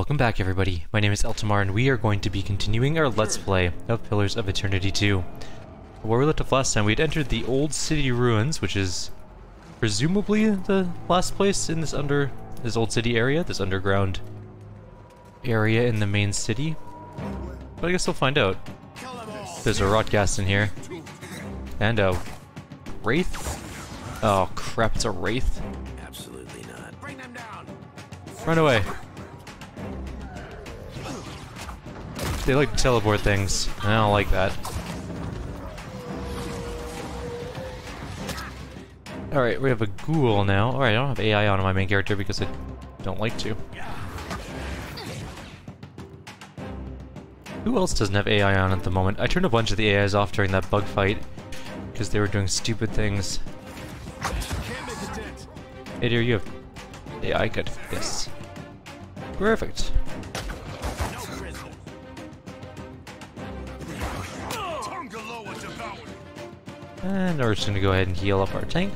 Welcome back everybody, my name is Eltimar and we are going to be continuing our Let's Play of Pillars of Eternity 2. Where we left off last time, we'd entered the old city ruins, which is presumably the last place in this old city area, this underground area in the main city. But I guess we'll find out. There's a Rotgast in here. And a Wraith? Oh crap, it's a Wraith. Absolutely not. Bring them down. Run away. They like to teleport things. I don't like that. Alright, we have a ghoul now. Alright, I don't have AI on my main character because I don't like to. Who else doesn't have AI on at the moment? I turned a bunch of the AIs off during that bug fight because they were doing stupid things. Hey dear, you have AI, good. Yes. Perfect. And we're just gonna go ahead and heal up our tank.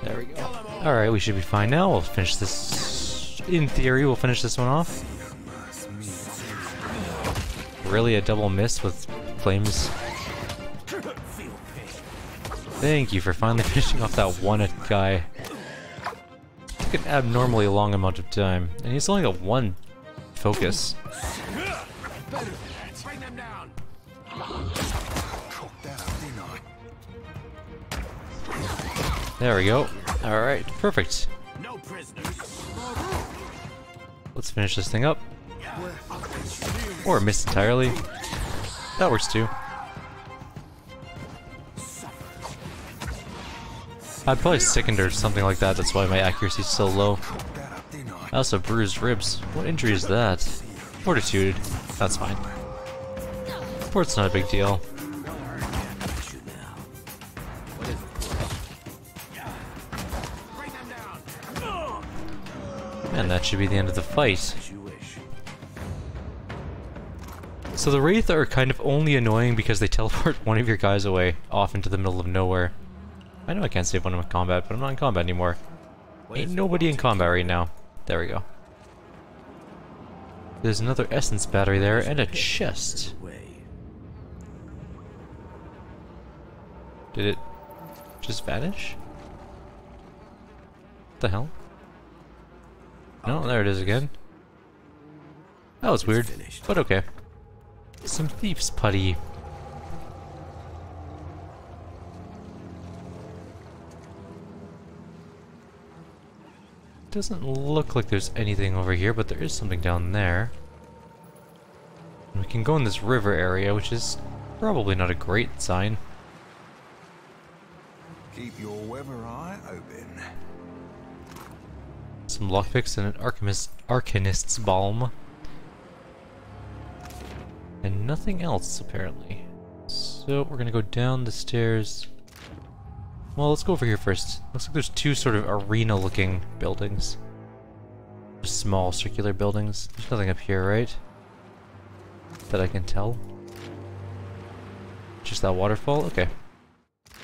There we go. Alright, we should be fine now. We'll finish this. In theory, we'll finish this one off. Really, a double miss with flames. Thank you for finally finishing off that one guy. It took an abnormally long amount of time, and he's only got one focus. There we go. Alright, perfect. No prisoners. Let's finish this thing up. Or miss entirely. That works too. I'd probably sickened or something like that, that's why my accuracy's so low. I also bruised ribs. What injury is that? Fortitude. That's fine. Fort's not a big deal. And that should be the end of the fight. So the Wraith are kind of only annoying because they teleport one of your guys away, off into the middle of nowhere. I know I can't save one in combat, but I'm not in combat anymore. Ain't nobody in combat right now. There we go. There's another essence battery there, and a chest. Did it just vanish? What the hell? No, there it is again. That was weird, but okay. Some thief's putty. Doesn't look like there's anything over here, but there is something down there. And we can go in this river area, which is probably not a great sign. Keep your weather eye open. Some lockpicks and an Arcanist's Balm. And nothing else, apparently. So, we're gonna go down the stairs. Well, let's go over here first. Looks like there's two sort of arena-looking buildings. Just small, circular buildings. There's nothing up here, right? That I can tell. Just that waterfall? Okay. I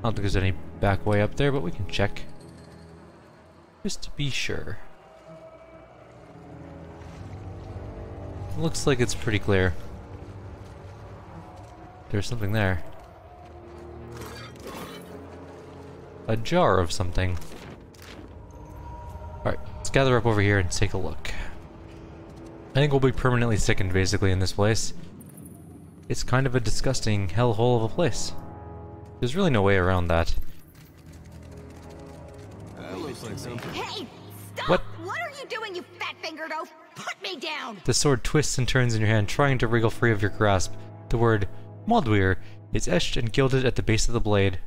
don't think there's any back way up there, but we can check. Just to be sure. Looks like it's pretty clear. There's something there. A jar of something. Alright, let's gather up over here and take a look. I think we'll be permanently sickened basically in this place. It's kind of a disgusting hellhole of a place. There's really no way around that. Hey! Stop! What? What are you doing, you fat-fingered oaf? Put me down! The sword twists and turns in your hand, trying to wriggle free of your grasp. The word Moldweir is etched and gilded at the base of the blade.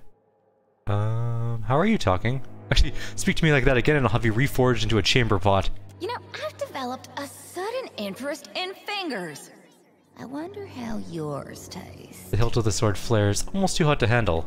How are you talking? Actually, speak to me like that again and I'll have you reforged into a chamber pot. You know, I've developed a sudden interest in fingers. I wonder how yours taste. The hilt of the sword flares, almost too hot to handle.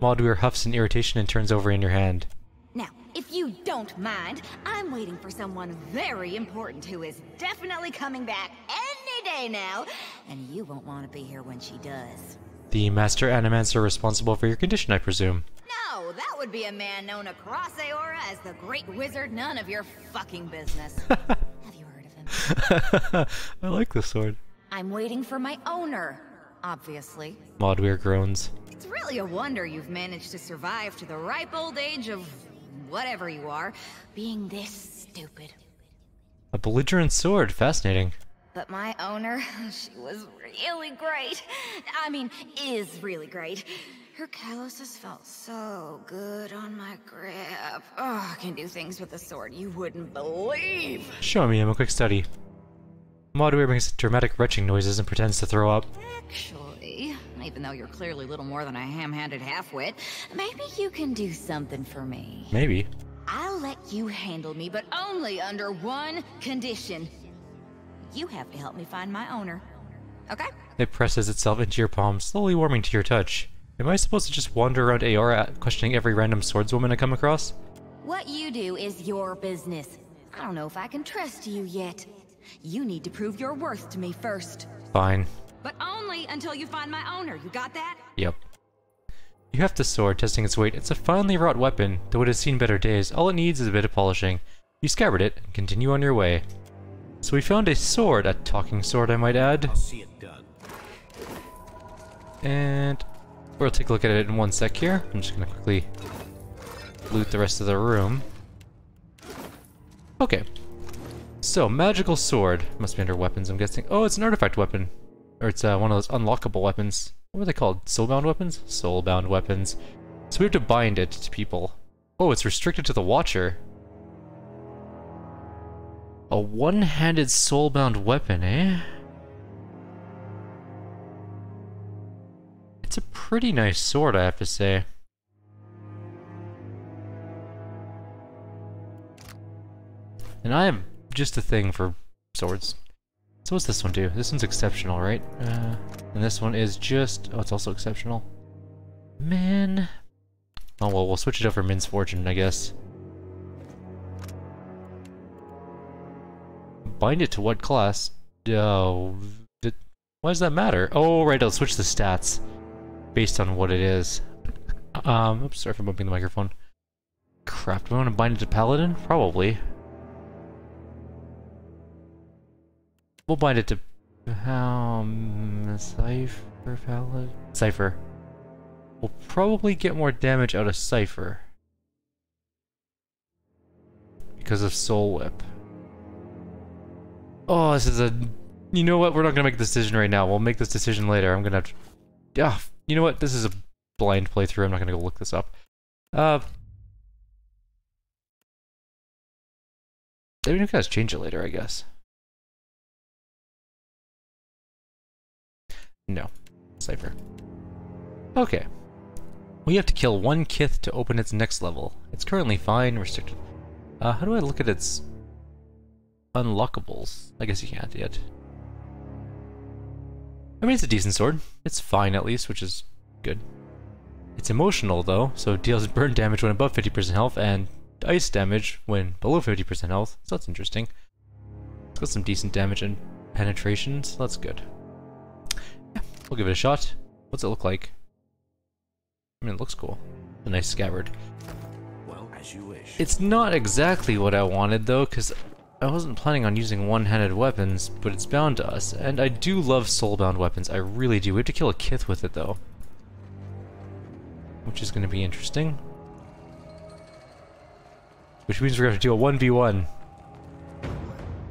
Moldweir huffs in irritation and turns over in your hand. Now, if you don't mind, I'm waiting for someone very important who is definitely coming back any day now, and you won't want to be here when she does. The master animancer responsible for your condition, I presume. No, that would be a man known across Aora as the Great Wizard. None of your fucking business. Have you heard of him? I like this sword. I'm waiting for my owner, obviously. Modweir groans. It's really a wonder you've managed to survive to the ripe old age of whatever you are, being this stupid. A belligerent sword, fascinating. But my owner, she was really great. I mean, is really great. Her calluses felt so good on my grip. Oh, I can do things with the sword you wouldn't believe. Show me, I'm a quick study. Modweir makes dramatic retching noises and pretends to throw up. Actually, even though you're clearly little more than a ham-handed half-wit, maybe you can do something for me. Maybe. I'll let you handle me, but only under one condition. You have to help me find my owner. Okay? It presses itself into your palm, slowly warming to your touch. Am I supposed to just wander around Aora questioning every random swordswoman I come across? What you do is your business. I don't know if I can trust you yet. You need to prove your worth to me first. Fine. But only until you find my owner. You got that? Yep. You heft the sword, testing its weight. It's a finely wrought weapon, though it has seen better days. All it needs is a bit of polishing. You scabbard it, and continue on your way. So we found a sword, a talking sword I might add. I'll see it done. And we'll take a look at it in one sec here. I'm just gonna quickly loot the rest of the room. Okay. So, magical sword. Must be under weapons, I'm guessing. Oh, it's an artifact weapon. Or it's one of those unlockable weapons. What were they called? Soulbound weapons? Soulbound weapons. So we have to bind it to people. Oh, it's restricted to the Watcher. A one-handed soulbound weapon, eh? It's a pretty nice sword, I have to say. And I have just a thing for swords. So what's this one do? This one's exceptional, right? And this one is just... Oh, it's also exceptional. Man. Oh well, we'll switch it up for Min's Fortune, I guess. Bind it to what class? Oh... Why does that matter? Oh, right, I'll switch the stats. Based on what it is. Oops, sorry for bumping the microphone. Crap, do I want to bind it to Paladin? Probably. We'll bind it to... Cypher Paladin? Cypher. We'll probably get more damage out of Cypher. Because of Soul Whip. Oh, this is a... You know what? We're not gonna make this decision right now. We'll make this decision later. I'm gonna have to... Yeah, you know what? This is a blind playthrough. I'm not gonna go look this up. Maybe you guys change it later, I guess. No. Cypher. Okay. We have to kill one Kith to open its next level. It's currently fine, restricted. How do I look at its unlockables? I guess you can't yet. I mean, it's a decent sword. It's fine at least, which is good. It's emotional though, so it deals burn damage when above 50% health and ice damage when below 50% health, so that's interesting. It's got some decent damage and penetration, so that's good. Yeah, we'll give it a shot. What's it look like? I mean, it looks cool. A nice scabbard. Well, as you wish. It's not exactly what I wanted though, because I wasn't planning on using one-handed weapons, but it's bound to us, and I do love soulbound weapons, I really do. We have to kill a Kith with it though, which is going to be interesting. Which means we're going to do a 1v1.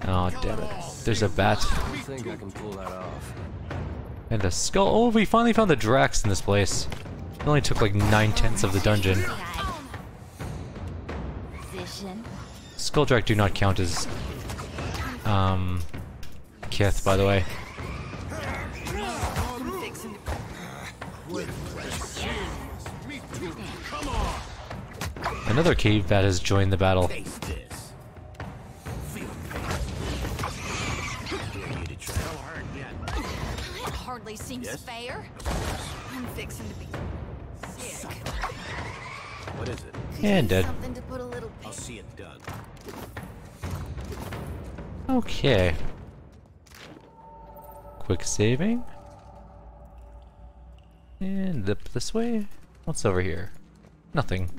Oh, damn it. There's a bat. I think I can pull that off. And a skull. Oh, we finally found the Drax in this place. It only took like 9/10 of the dungeon. Skulldrak do not count as Kith, by the way. Another cave bat has joined the battle. It hardly seems fair. I'm fixing to be sick. What is it? And dead. Something to put a little I'll see it done. Okay. Quick saving. And up this way? What's over here? Nothing.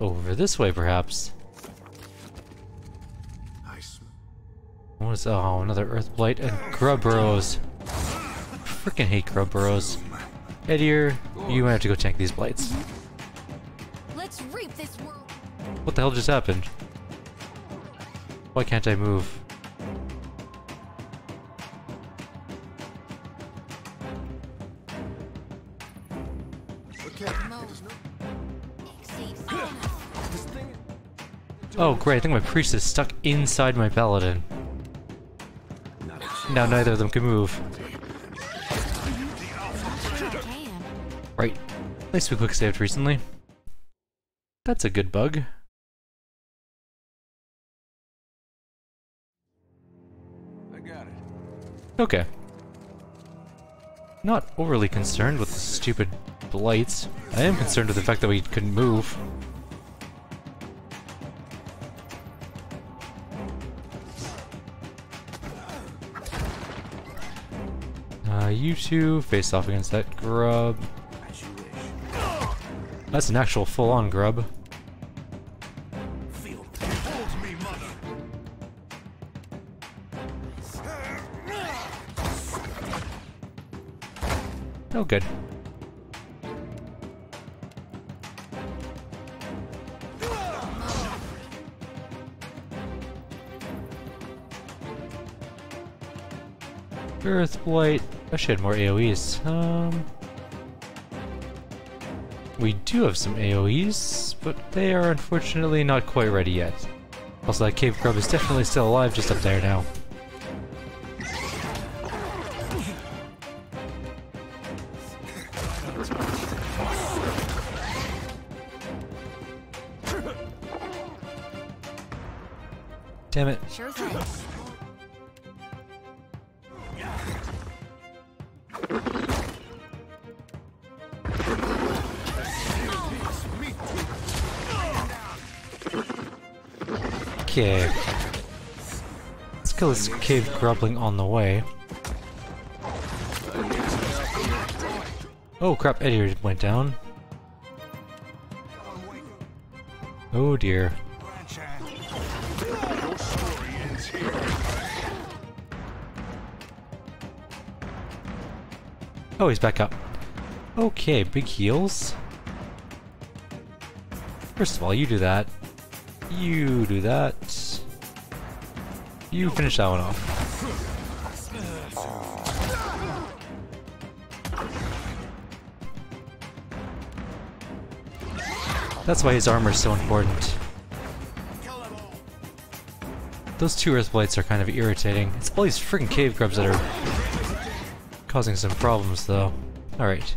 Over this way, perhaps. What is... oh, another earth blight and grub burrows. Freaking hate grub burrows. Edier, you might have to go tank these blights. Let's reap this world. What the hell just happened? Why can't I move? Oh great, I think my priest is stuck inside my paladin. Now neither of them can move. Right. At least we quick saved recently. That's a good bug. I got it. Okay. Not overly concerned with the stupid blights. I am concerned with the fact that we couldn't move. You two face off against that grub. As you wish. That's an actual full-on grub. Feel Hold me, mother. Oh, good. Earth Blight. I should have more AoEs. We do have some AoEs, but they are unfortunately not quite ready yet. Also, that cave grub is definitely still alive just up there now. Damn it. Sure thing. Okay. Let's kill this cave grubbling on the way. Oh crap, Edier went down. Oh dear. Oh, he's back up. Okay, big heals. First of all, you do that. You do that. You finish that one off. That's why his armor is so important. Those two earth blights are kind of irritating. It's all these freaking cave grubs that are causing some problems, though. Alright.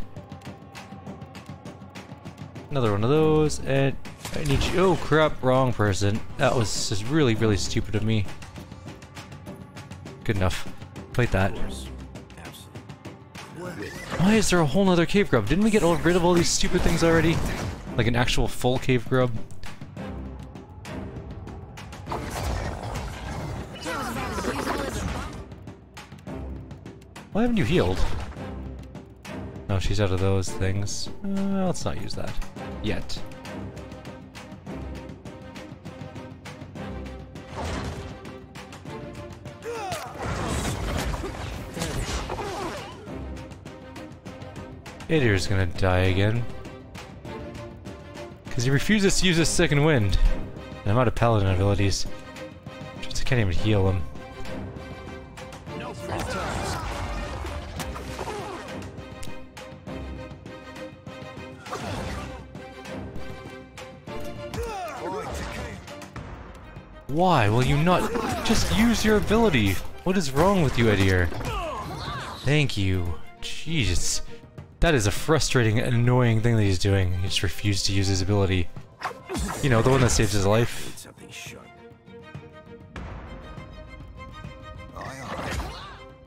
Another one of those, and I need you. Oh crap, wrong person. That was just really, really stupid of me. Good enough. Fight that. Why is there a whole nother cave grub? Didn't we get rid of all these stupid things already? Like an actual full cave grub? Why haven't you healed? No, she's out of those things. Let's not use that. Yet. Idier's gonna die again. Because he refuses to use his second wind. And I'm out of paladin abilities. Just I can't even heal him. Why will you not just use your ability? What is wrong with you, Edier? Thank you. Jesus. That is a frustrating and annoying thing that he's doing. He just refused to use his ability. You know, the one that saves his life.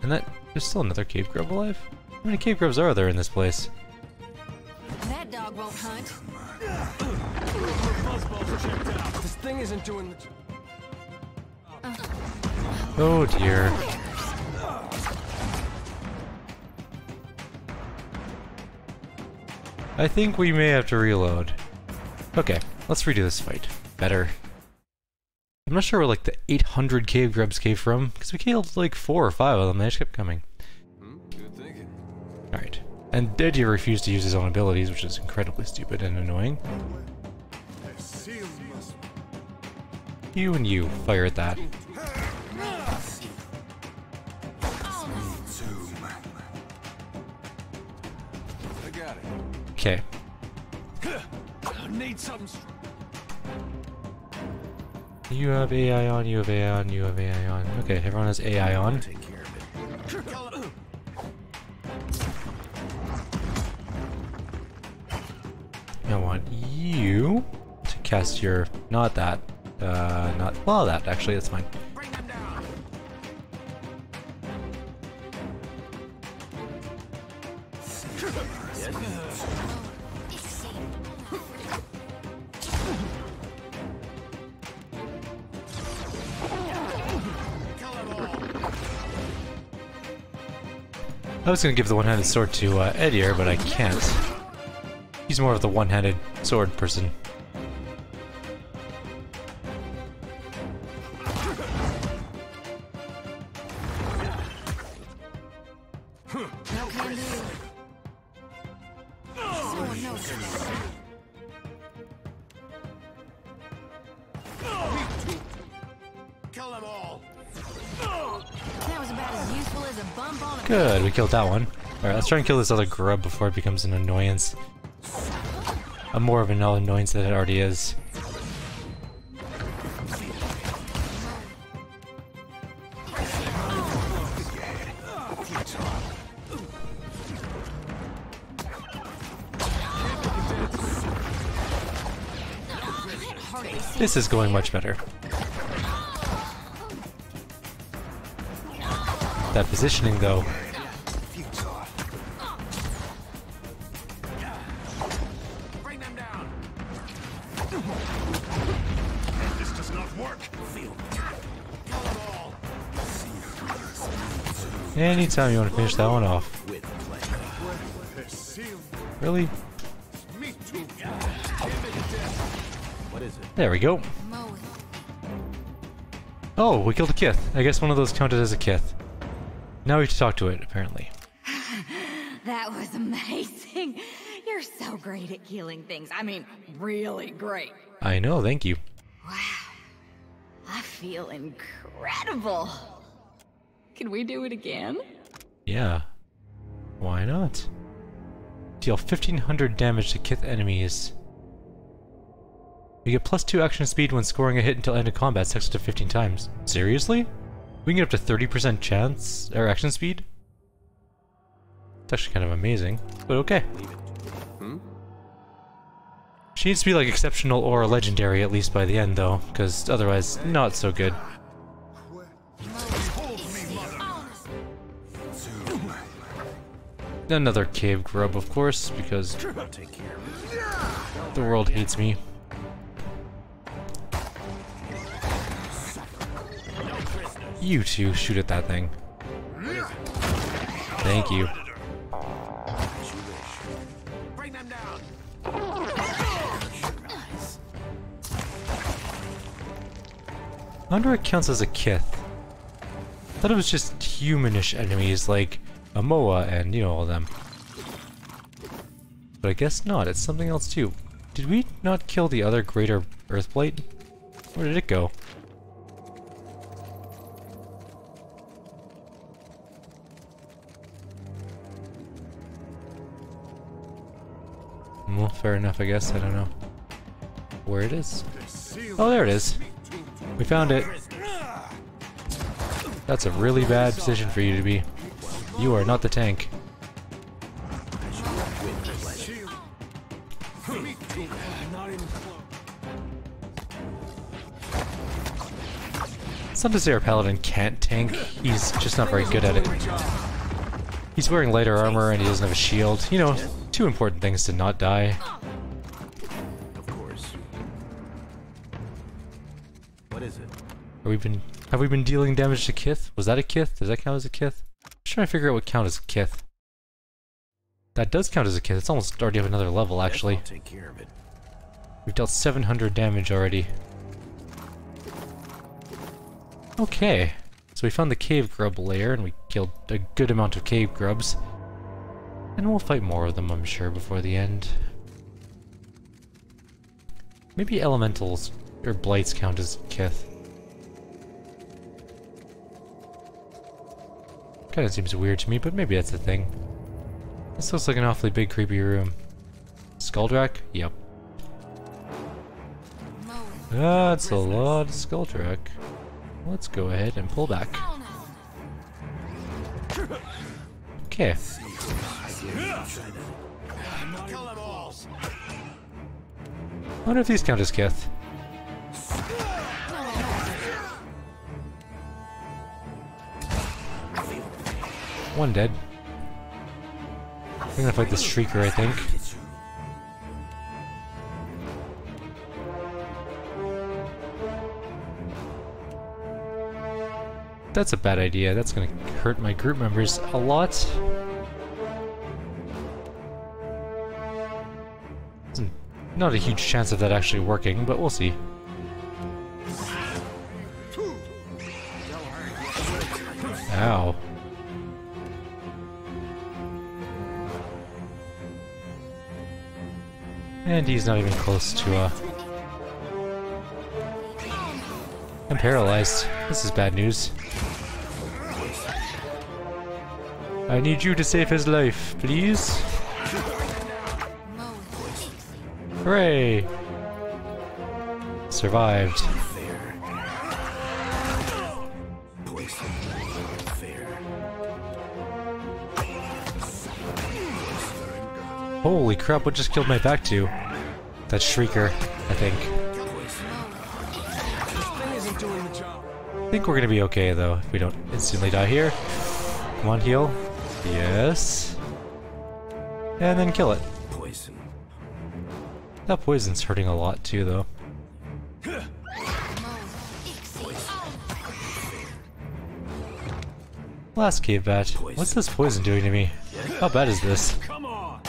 And that... there's still another cave grub alive? How many cave grubs are there in this place? That dog won't hunt. This thing isn't doing the... Oh dear. I think we may have to reload. Okay, let's redo this fight. Better. I'm not sure where like the 800 cave grubs came from, because we killed like 4 or 5 of them, they just kept coming. Good thinking. Alright. And Eddie refused to use his own abilities, which is incredibly stupid and annoying. You and you, fire at that. I got it. Okay. Need something. You have AI on, you have AI on, you have AI on. Okay, everyone has AI on. Take care of it. I want you to cast your... not that. Not... well, that, actually, that's fine. Bring them down. I was gonna give the one-handed sword to Edier, but I can't. He's more of the one-handed sword person. No can do. Someone knows this. Kill them all. That was about as useful as a bump on a... Good, we killed that one. Alright, let's try and kill this other grub before it becomes an annoyance. More of an annoyance than it already is. This is going much better. That positioning, though. Bring them down. This does not work. Kill them all. Anytime you want to finish that one off. With pleasure. Really? Me too. What is it? There we go. Mow it. Oh, we killed a Kith. I guess one of those counted as a Kith. Now we have to talk to it, apparently. That was amazing. You're so great at killing things. I mean, really great. I know, thank you. Wow. I feel incredible. Can we do it again? Yeah. Why not? Deal 1500 damage to Kith enemies. You get +2 action speed when scoring a hit until end of combat, sexed to 15 times. Seriously? We can get up to 30% chance, or action speed? It's actually kind of amazing, but okay. She needs to be like exceptional or legendary at least by the end though, because otherwise not so good. Another cave grub, of course, because Take care of it. the world hates me. You two shoot at that thing. Thank you. Bring them down. I wonder what counts as a Kith. I thought it was just humanish enemies like Amoa and, you know, all them. But I guess not, it's something else too. Did we not kill the other greater Earthblight? Where did it go? Well, fair enough, I guess. I don't know where it is. Oh, there it is. We found it. That's a really bad position for you to be. You are not the tank. Not even close. It's not to say our paladin can't tank, he's just not very good at it. He's wearing lighter armor and he doesn't have a shield. You know, two important things to not die. Of course. What is it? Have we been dealing damage to Kith? Was that a Kith? Does that count as a Kith? I'm just trying to figure out what counts as a Kith. That does count as a kith. It's almost already up another level, actually. I'll take care of it. We've dealt 700 damage already. Okay. So we found the cave grub lair, and we killed a good amount of cave grubs. And we'll fight more of them, I'm sure, before the end. Maybe elementals or blights count as kith. Kinda seems weird to me, but maybe that's the thing. This looks like an awfully big, creepy room. Skuldrak? Yep. That's a lot of Skuldrak. Let's go ahead and pull back. Okay. I wonder if these count as kith. One dead. I'm gonna fight the Shrieker, I think. That's a bad idea. That's gonna hurt my group members a lot. There's not a huge chance of that actually working, but we'll see. Ow. And he's not even close to, I'm paralyzed. This is bad news. I need you to save his life, please. Hooray! Survived. Holy crap, what just killed my back to? That Shrieker, I think. I think we're gonna be okay though, if we don't instantly die here. Come on, heal. Yes. And then kill it. Poison. That poison's hurting a lot too though. Last cave bat. What's this poison doing to me? How bad is this? Come on.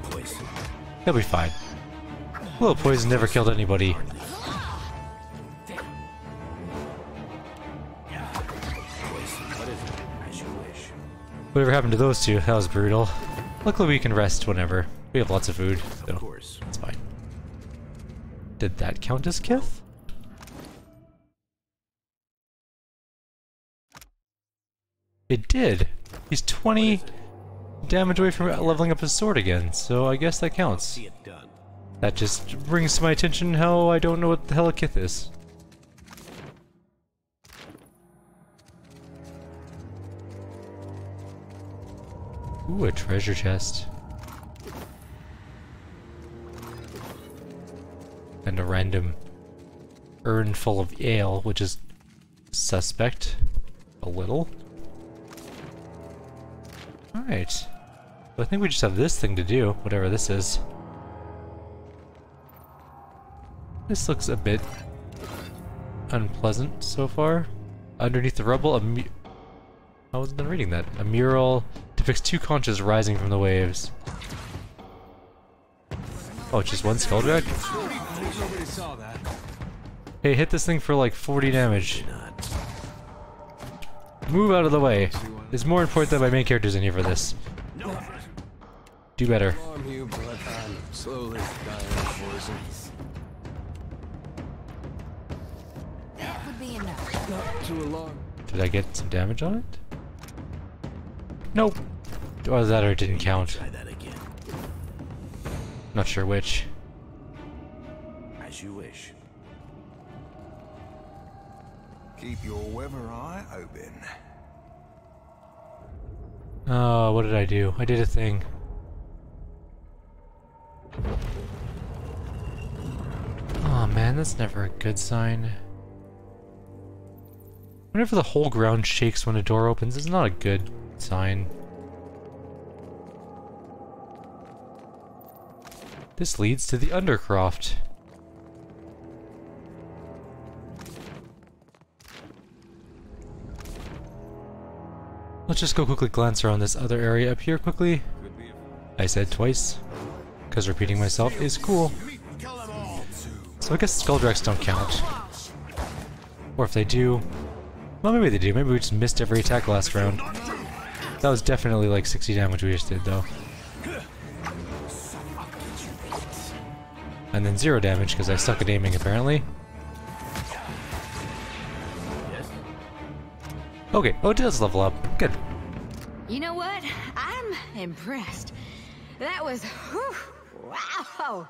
Poison. He'll be fine. Little poison never killed anybody. Whatever happened to those two? That was brutal. Luckily we can rest whenever. We have lots of food, so Of course. it's fine. Did that count as kith? It did! He's 20 damage away from leveling up his sword again, so I guess that counts. See it done. That just brings to my attention how I don't know what the hell a kith is. Ooh, a treasure chest. And a random urn full of ale, which is suspect. A little. Alright. Well, I think we just have this thing to do, whatever this is. This looks a bit unpleasant so far. Underneath the rubble, I wasn't done reading that. A mural depicts two conches rising from the waves. Oh, it's just one Skuldrak? Nobody saw that. Hey, hit this thing for like 40 damage. Move out of the way. It's more important that my main character's in here for this. Do better. Alarm you, but I'm slowly dying of poison. That would be enough. Not too alarmed. Did I get some damage on it? Nope. Oh, that or it didn't count. Try that again. Not sure which. As you wish. Keep your weather eye open. Oh, what did I do? I did a thing. Oh man, that's never a good sign. Whenever the whole ground shakes when a door opens, it's not a good sign. This leads to the Undercroft. Let's just go quickly glance around this other area up here quickly. I said twice, because repeating myself is cool. So I guess Skulldrakes don't count. Or if they do... Well, maybe they do. Maybe we just missed every attack last round. That was definitely like 60 damage we just did, though. And then 0 damage, because I suck at aiming, apparently. Okay, oh, it does level up. Good. You know what? I'm impressed. That was... whew, wow!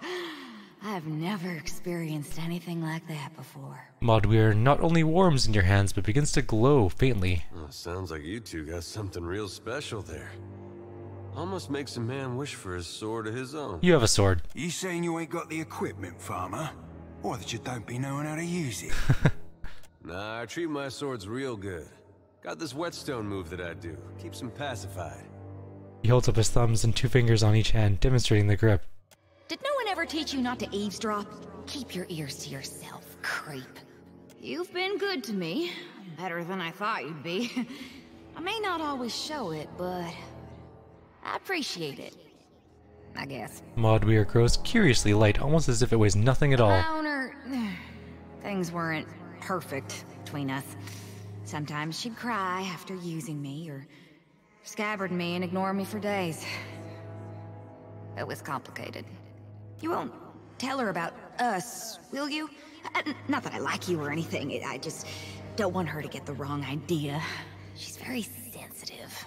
I've never experienced anything like that before. Modweir not only warms in your hands, but begins to glow faintly. Oh, sounds like you two got something real special there. Almost makes a man wish for a sword of his own. You have a sword. You saying you ain't got the equipment, farmer? Or that you don't be knowing how to use it? Nah, I treat my swords real good. Got this whetstone move that I do. Keeps him pacified. He holds up his thumbs and 2 fingers on each hand, demonstrating the grip. Did no one ever teach you not to eavesdrop? Keep your ears to yourself, creep. You've been good to me. Better than I thought you'd be. I may not always show it, but I appreciate it. I guess. Modweir grows curiously light, almost as if it weighs nothing at all. Owner, things weren't perfect between us. Sometimes she'd cry after using me, or scabbard me and ignore me for days. It was complicated. You won't tell her about us, will you? Not that I like you or anything, I just don't want her to get the wrong idea. She's very sensitive.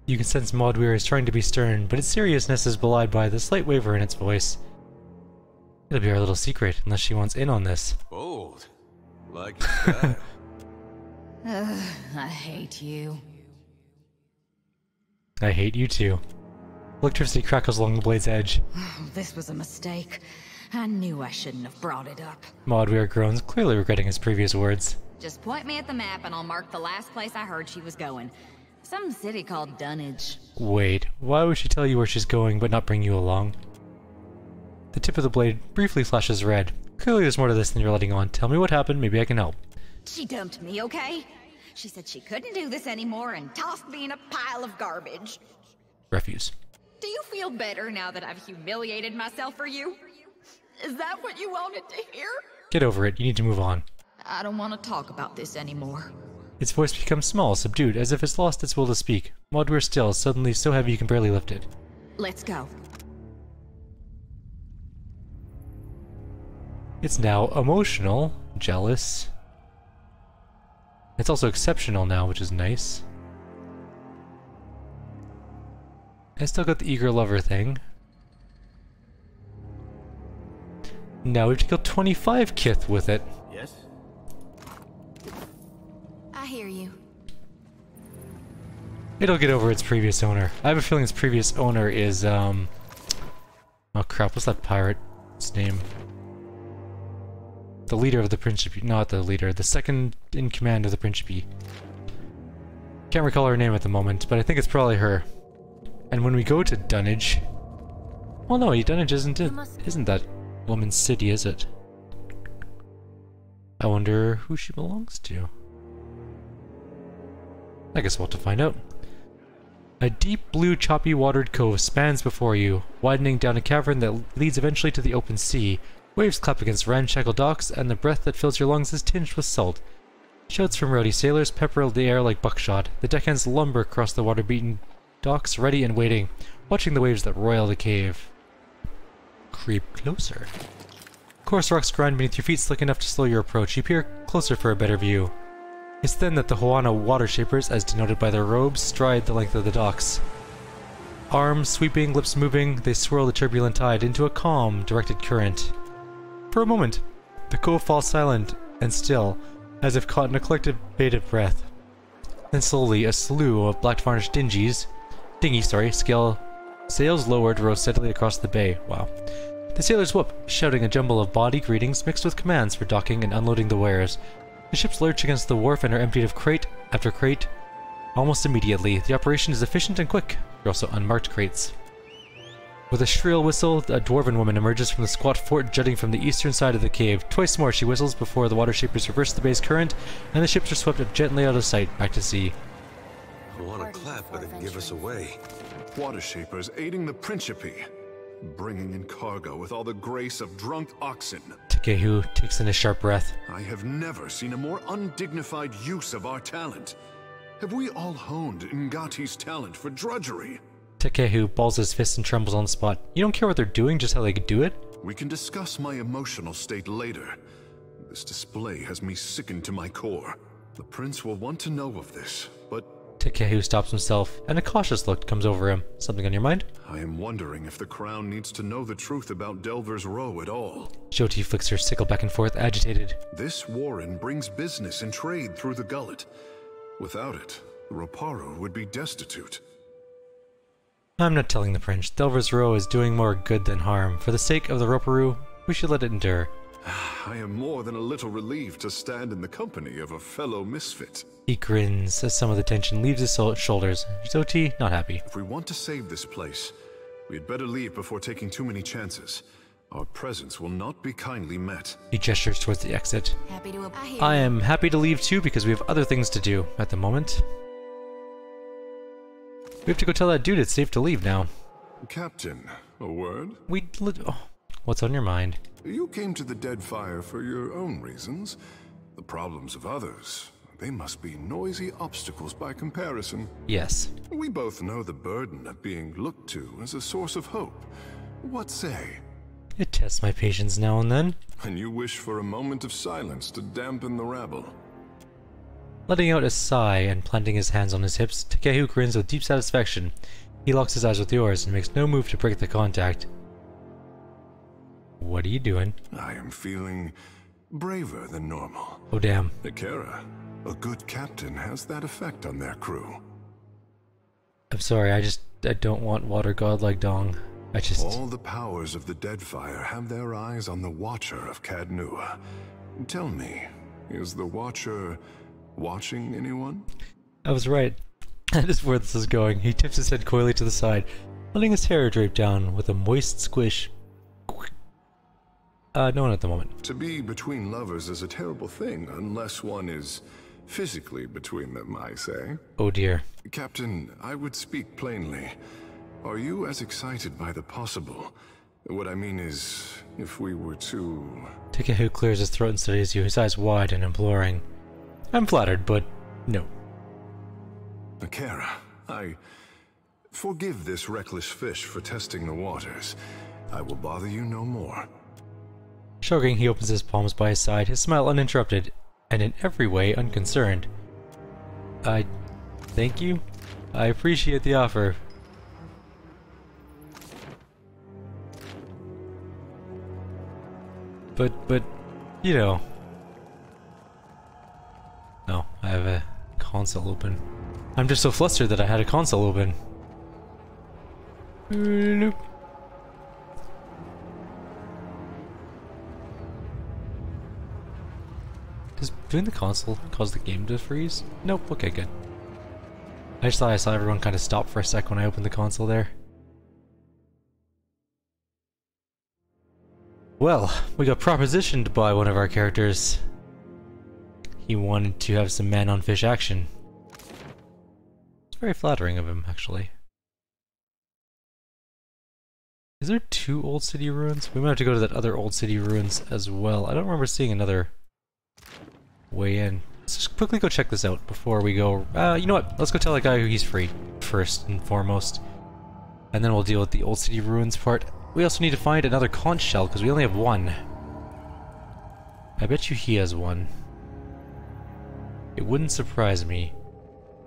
You can sense Modweir is trying to be stern, but its seriousness is belied by the slight waver in its voice. It'll be our little secret, unless she wants in on this. Bold. Like your style. I hate you. I hate you too. Electricity crackles along the blade's edge. This was a mistake. I knew I shouldn't have brought it up. Modweir groans, clearly regretting his previous words. Just point me at the map and I'll mark the last place I heard she was going. Some city called Dunnage. Wait, why would she tell you where she's going but not bring you along? The tip of the blade briefly flashes red. Clearly there's more to this than you're letting on. Tell me what happened, maybe I can help. She dumped me, okay? She said she couldn't do this anymore and tossed me in a pile of garbage. Refuse. Do you feel better now that I've humiliated myself for you? Is that what you wanted to hear? Get over it, you need to move on. I don't want to talk about this anymore. Its voice becomes small, subdued, as if it's lost its will to speak. Modweir still, suddenly so heavy you can barely lift it. Let's go. It's now emotional, jealous. It's also exceptional now, which is nice. I still got the eager lover thing. Now we have to kill 25 Kith with it. Yes? I hear you. It'll get over its previous owner. I have a feeling its previous owner is, oh crap, what's that pirate's name? The leader of the Principe, not the leader, the second in command of the Principe. Can't recall her name at the moment, but I think it's probably her. And when we go to Dunnage... Well no, Dunnage isn't that woman's city, is it? I wonder who she belongs to. I guess we'll have to find out. A deep blue choppy watered cove spans before you, widening down a cavern that leads eventually to the open sea. Waves clap against ramshackle docks, and the breath that fills your lungs is tinged with salt. Shouts from rowdy sailors pepper the air like buckshot. The deckhands lumber across the water-beaten docks, ready and waiting, watching the waves that roil the cave. Creep closer. Coarse rocks grind beneath your feet, slick enough to slow your approach. You peer closer for a better view. It's then that the Hoana water shapers, as denoted by their robes, stride the length of the docks. Arms sweeping, lips moving, they swirl the turbulent tide into a calm, directed current. For a moment, the cove falls silent and still, as if caught in a collective bated breath. Then slowly, a slew of black-varnished dinghies, sails lowered, row steadily across the bay. Wow. The sailors whoop, shouting a jumble of bawdy greetings mixed with commands for docking and unloading the wares. The ships lurch against the wharf and are emptied of crate after crate almost immediately. The operation is efficient and quick. There are also unmarked crates. With a shrill whistle, a dwarven woman emerges from the squat fort jutting from the eastern side of the cave. Twice more she whistles before the water shapers reverse the base current, and the ships are swept gently out of sight, back to sea. I want to clap, but it'd give us away. Water shapers aiding the Principe, bringing in cargo with all the grace of drunk oxen. Takehu takes in a sharp breath. I have never seen a more undignified use of our talent. Have we all honed Ngati's talent for drudgery? Takehu balls his fist and trembles on the spot. You don't care what they're doing, just how they could do it? We can discuss my emotional state later. This display has me sickened to my core. The prince will want to know of this, but... Takehu stops himself, and a cautious look comes over him. Something on your mind? I am wondering if the crown needs to know the truth about Delver's Row at all. Jyoti flicks her sickle back and forth, agitated. This warren brings business and trade through the gullet. Without it, the Roparo would be destitute. I'm not telling the prince. Delver's Row is doing more good than harm. For the sake of the Roparu, we should let it endure. I am more than a little relieved to stand in the company of a fellow misfit. He grins as some of the tension leaves his shoulders. Jyoti, not happy. If we want to save this place, we had better leave before taking too many chances. Our presence will not be kindly met. He gestures towards the exit. Happy to... I am happy to leave too because we have other things to do at the moment. We have to go tell that dude it's safe to leave now. Captain, a word? Oh, what's on your mind? You came to the Deadfire for your own reasons. The problems of others, they must be noisy obstacles by comparison. Yes. We both know the burden of being looked to as a source of hope. What say? It tests my patience now and then. And you wish for a moment of silence to dampen the rabble. Letting out a sigh and planting his hands on his hips, Takehu grins with deep satisfaction. He locks his eyes with yours and makes no move to break the contact. What are you doing? I am feeling braver than normal. Oh damn. Ikera, a good captain has that effect on their crew. I'm sorry, I don't want water god like Dong. All the powers of the Deadfire have their eyes on the Watcher of Cadnua. Tell me, is the Watcher watching anyone? I was right. That is where this is going. He tips his head coyly to the side, letting his hair drape down with a moist squish. No one at the moment. To be between lovers is a terrible thing, unless one is physically between them, I say. Oh dear. Captain, I would speak plainly. Are you as excited by the possible? What I mean is, if we were to... Takehu clears his throat and studies you, his eyes wide and imploring. I'm flattered, but no. Ikera, I forgive this reckless fish for testing the waters. I will bother you no more. Shrugging, he opens his palms by his side, his smile uninterrupted, and in every way unconcerned. Thank you. I appreciate the offer. But, you know. No, I have a console open. I'm just so flustered that I had a console open. Nope. Does doing the console cause the game to freeze? Nope, okay, good. I just thought I saw everyone kind of stop for a sec when I opened the console there. Well, we got propositioned by one of our characters. He wanted to have some man-on-fish action. It's very flattering of him, actually. Is there 2 old city ruins? We might have to go to that other old city ruins as well. I don't remember seeing another way in. Let's just quickly go check this out before we go. You know what? Let's go tell that guy who he's free first and foremost. And then we'll deal with the old city ruins part. We also need to find another conch shell because we only have 1. I bet you he has 1. It wouldn't surprise me.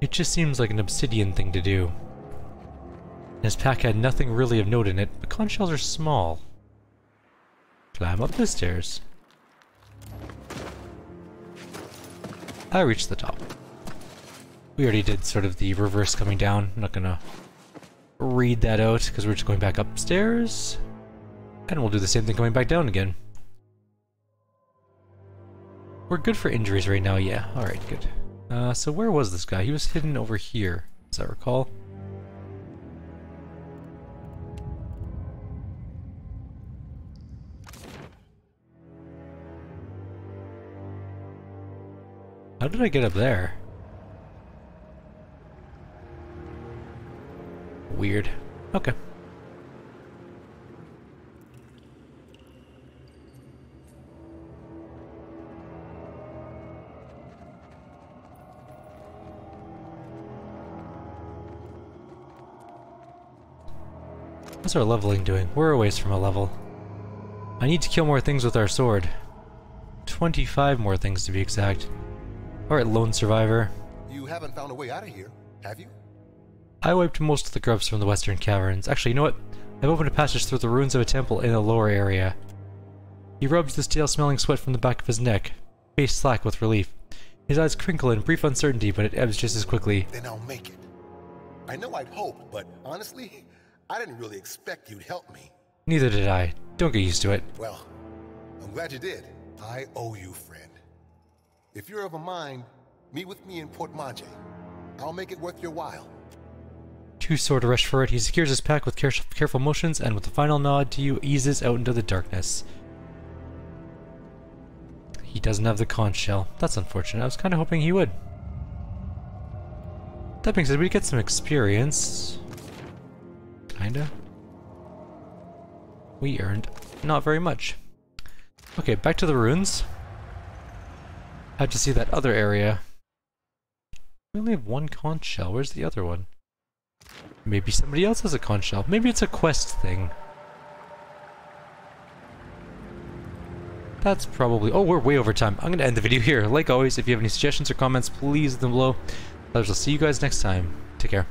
It just seems like an obsidian thing to do. His pack had nothing really of note in it, but conch shells are small. Climb up the stairs. I reached the top. We already did sort of the reverse coming down. I'm not gonna read that out because we're just going back upstairs. And we'll do the same thing coming back down again. We're good for injuries right now, yeah. Alright, good. So where was this guy? He was hidden over here, as I recall. How did I get up there? Weird. Okay. What's our leveling doing? We're a ways from a level. I need to kill more things with our sword. 25 more things to be exact. Alright, lone survivor. You haven't found a way out of here, have you? I wiped most of the grubs from the western caverns. Actually, you know what? I've opened a passage through the ruins of a temple in the lower area. He rubs the stale-smelling sweat from the back of his neck, face slack with relief. His eyes crinkle in brief uncertainty, but it ebbs just as quickly. Then I'll make it. I know I'd hope, but honestly, I didn't really expect you'd help me. Neither did I. Don't get used to it. Well, I'm glad you did. I owe you, friend. If you're of a mind, meet with me in Port Maje. I'll make it worth your while. Too sore to rush for it, he secures his pack with careful motions, and with a final nod to you, eases out into the darkness. He doesn't have the conch shell. That's unfortunate. I was kind of hoping he would. That being said, we get some experience. Kinda. We earned not very much. Okay, back to the ruins. Had to see that other area. We only have one conch shell. Where's the other one? Maybe somebody else has a conch shell. Maybe it's a quest thing. That's probably... Oh, we're way over time. I'm going to end the video here. Like always, if you have any suggestions or comments, please leave them below. Others, I'll see you guys next time. Take care.